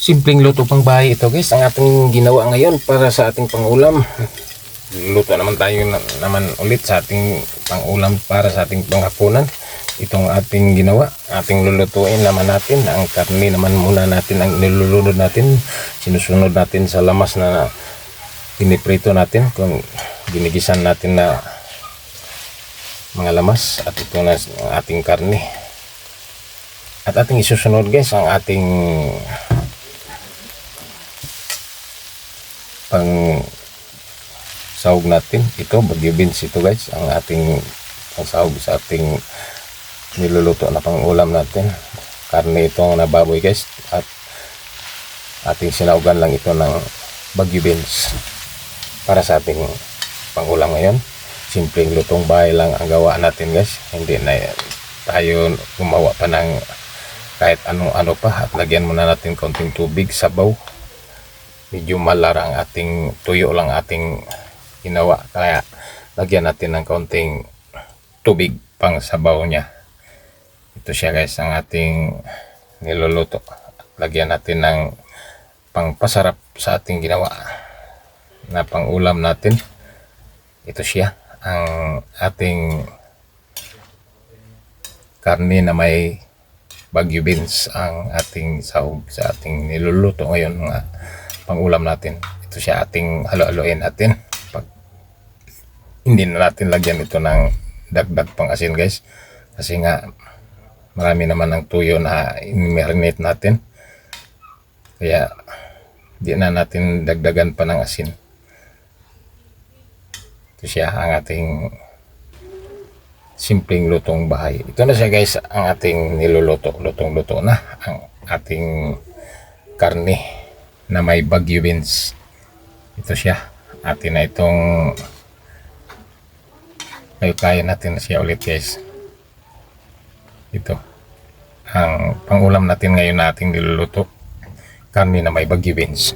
Simpleng luto pang bahay ito guys, ang ating ginawa ngayon para sa ating pangulam. Luto naman tayo naman ulit sa ating pangulam para sa ating panghapunan. Itong ating ginawa, ating lulutuin naman natin. Ang karne naman muna natin ang nilulunod natin. Sinusunod natin sa lamas na piniprito natin kung ginigisan natin na mga lamas. At ito na ang ating karne. At ating isusunod guys ang ating pang sahog natin. Ito bagyo beans ito guys, ang ating pang sahog sa ating niluluto na pang ulam natin. Karne itong na baboy guys, at ating sinahugan lang ito ng bagyo beans para sa ating pang ulam ngayon. Simpleng lutong bahay lang ang gawa natin guys, hindi na tayo gumawa pa ng kahit ano pa. At lagyan muna natin konting tubig, sabaw. Medyo malara ang ating tuyo lang ating ginawa, kaya lagyan natin ng kaunting tubig pang sabaw niya. Ito siya guys ang ating niluluto. Lagyan natin ng pangpasarap sa ating ginawa na pang ulam natin. Ito siya ang ating karne na may bagyo beans, ang ating sahog sa ating niluluto ngayon mga pang-ulam natin. Ito siya ating halo-haloin natin. Pag hindi na natin lagyan ito ng dagdag pang asin guys, kasi nga marami naman ng tuyo na i-marinate natin, kaya di na natin dagdagan pa ng asin. Ito siya ang ating simpleng lutong bahay. Ito na siya guys ang ating niluluto. Lutong-luto na ang ating karne na may bagyo beans. Ito siya, atin na itong kaya natin siya ulit guys. Ito ang pangulam natin ngayon na ating niluluto, karne na may bagyo beans.